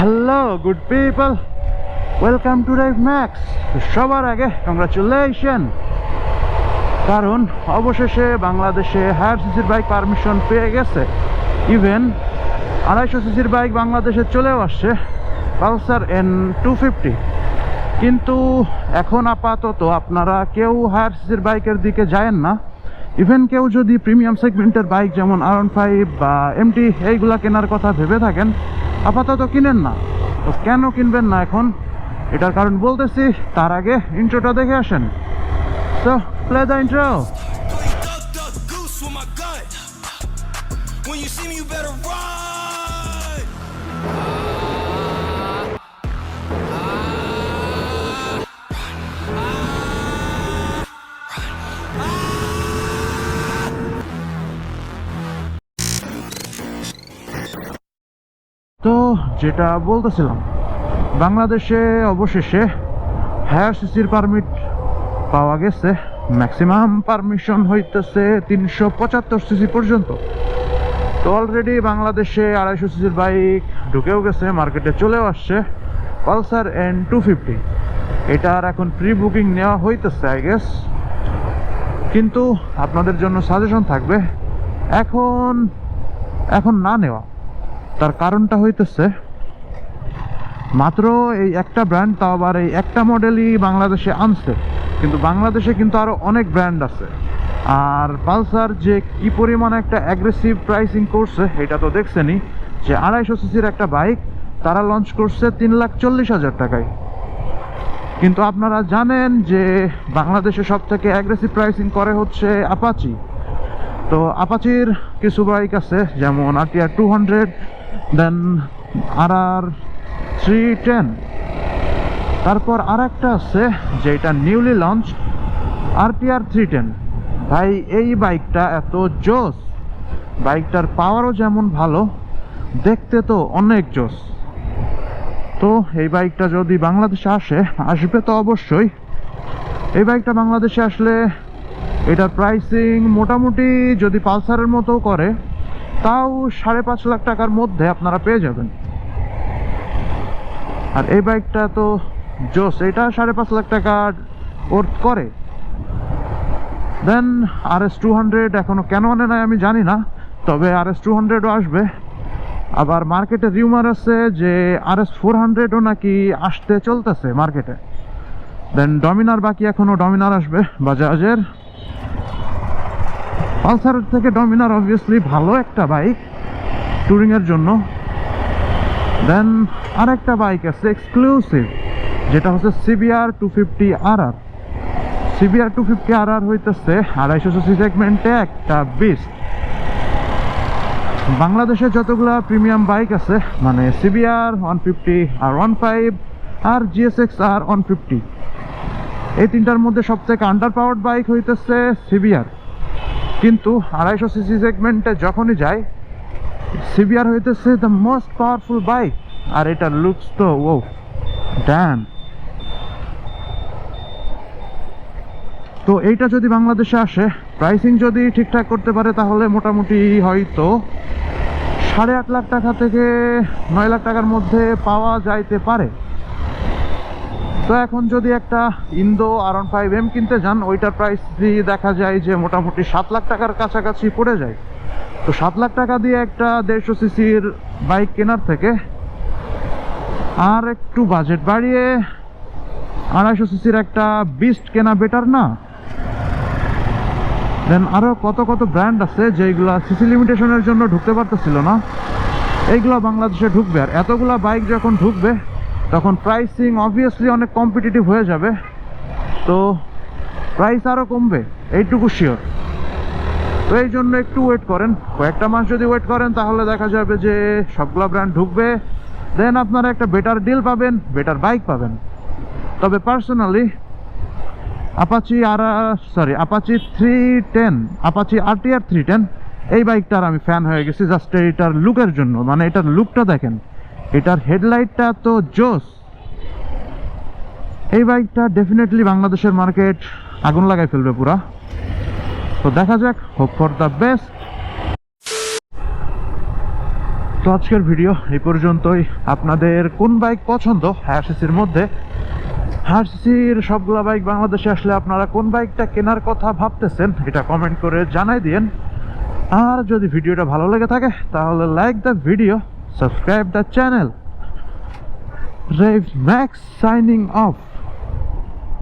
Hello good people, welcome to রাইভ max. সবার আগে congratulation, কারণ অবশেষে বাংলাদেশে হায়ার সিসির বাইক পারমিশন পেয়ে গেছে। ইভেন 250 সিসির বাইক বাংলাদেশে চলেও আসছে, পালসার N250। কিন্তু এখন আপাতত আপনারা কেউ হায়ার সিসির বাইকের দিকে যায়েন না। ইভেন কেউ যদি প্রিমিয়াম সেগমেন্টের বাইক যেমন R15 বা MT এইগুলা কেনার কথা ভেবে থাকেন, আপাতত কিনেন না। তো কেন কিনবেন না এখন, এটার কারণ বলতেছি। তার আগে ইন্ট্রোটা দেখে আসেন। So play the intro. তো যেটা বলতেছিলাম, বাংলাদেশে অবশেষে হায়ার সিসির পারমিট পাওয়া গেছে। ম্যাক্সিমাম পারমিশন হইতেছে 375 সিসি পর্যন্ত। তো অলরেডি বাংলাদেশে 250 সিসির বাইক ঢুকেও গেছে, মার্কেটে চলেও আসছে। পালসার N250 এটার এখন প্রি বুকিং নেওয়া হইতেছে আই গেস। কিন্তু আপনাদের জন্য সাজেশন থাকবে এখন না নেওয়া। তার কারণটা হইতেছে, মাত্র এই একটা ব্র্যান্ড, তাও আবার এই একটা মডেলই বাংলাদেশে আনছে। কিন্তু বাংলাদেশে কিন্তু আরও অনেক ব্র্যান্ড আছে। আর পালসার যে কি পরিমাণে একটা অ্যাগ্রেসিভ প্রাইসিং করছে এটা তো দেখছেনই, যে 250 সিসির একটা বাইক তারা লঞ্চ করছে 3,40,000 টাকায়। কিন্তু আপনারা জানেন যে বাংলাদেশে সব থেকে অ্যাগ্রেসিভ প্রাইসিং করে হচ্ছে অ্যাপাচি। তো অ্যাপাচির কিছু বাইক আছে যেমন RTR 200, দেন RR 310, তারপর আর একটা আছে যেটা নিউলি লঞ্চ RTR 310। ভাই এই বাইকটা এত জোস, বাইকটার পাওয়ারও যেমন ভালো, দেখতে তো অনেক জোস। তো এই বাইকটা যদি বাংলাদেশে আসবে তো অবশ্যই। এই বাইকটা বাংলাদেশে আসলে এটার প্রাইসিং মোটামুটি যদি পালসারের মতো করে তাও 5.5 লাখ টাকার মধ্যে আপনারা পেয়ে যাবেন। আর এই বাইকটা তো জোস, এটা 5.5 লাখ টাকা ওর্থ করে। দেন RS 200 এখনো কেন আনে নাই আমি জানি না, তবে RS 200ও আসবে। আবার মার্কেটে রিউমার আছে যে RS 400ও নাকি আসতে চলতেছে মার্কেটে। দেন ডমিনার, বাকি এখনো ডমিনার আসবে বাজাজের। পালসারের থেকে ডমিনার অবভিয়াসলি ভালো একটা বাইক টুরিংয়ের জন্য। দেন আরেকটা বাইক আছে এক্সক্লুসিভ, যেটা হচ্ছে CBR 250 RR। CBR 250 RR হইতেছে 250 সিসি সেগমেন্টে একটা বিস্ট। বাংলাদেশে যতগুলা প্রিমিয়াম বাইক আছে, মানে CBR 150, R15 আর GSX R 150, এই তিনটার মধ্যে সবথেকে আন্ডার পাওয়ার্ড বাইক হইতেছে CBR। কিন্তু 250 সিসি সেগমেন্টে যখনই যায়, CBR হইতেছে দ্য মোস্ট পাওয়ারফুল বাইক। আর এটার লুকস তো ও ড্যাম। তো এইটা যদি বাংলাদেশে আসে, প্রাইসিং যদি ঠিকঠাক করতে পারে, তাহলে মোটামুটি হয়তো 8.5 লাখ টাকা থেকে 9 লাখ টাকার মধ্যে পাওয়া যাইতে পারে। তো এখন যদি একটা ইন্দো R15M কিনতে যান, ওইটার প্রাইস দেখা যায় যে মোটামুটি 7 লাখ টাকার কাছাকাছি পড়ে যায়। তো 7 লাখ টাকা দিয়ে একটা 150 সিসির বাইক কেনার থেকে আর একটু বাজেট বাড়িয়ে 250 সিসির একটা বিস্ট কেনা বেটার না? দেন আরও কত ব্র্যান্ড আছে যেগুলা সিসি লিমিটেশনের জন্য ঢুকতে পারতেছিল না, এইগুলা বাংলাদেশে ঢুকবে। আর এতগুলা বাইক যখন ঢুকবে তখন প্রাইসিং অবভিয়াসলি অনেক কম্পিটিটিভ হয়ে যাবে। তো প্রাইস আরও কমবে, এইটুকু শিওর। তো এই জন্য একটু ওয়েট করেন, কয়েকটা মাস যদি ওয়েট করেন তাহলে দেখা যাবে যে সবগুলা ব্র্যান্ড ঢুকবে। দেন আপনারা একটা বেটার ডিল পাবেন, বেটার বাইক পাবেন। তবে পার্সোনালি অ্যাপাচি RTR 310 এই বাইকটার আমি ফ্যান হয়ে গেছি জাস্ট এটার লুকের জন্য। মানে এটার লুকটা দেখেন, এটার হেডলাইটটা তো জোস। এই বাইকটা ডেফিনেটলি বাংলাদেশের মার্কেট আগুন লাগাই ফেলবে পুরা। তো দেখা যাক, হোপ ফর দ্য বেস্ট। তো আজকের ভিডিও এই পর্যন্তই। আপনাদের কোন বাইক পছন্দ হায়ার সিসির মধ্যে? হায়ার সিসির সবগুলা বাইক বাংলাদেশে আসলে আপনারা কোন বাইকটা কেনার কথা ভাবতেছেন এটা কমেন্ট করে জানাই দিন। আর যদি ভিডিওটা ভালো লেগে থাকে তাহলে like the video, subscribe the channel. Rave Max signing off.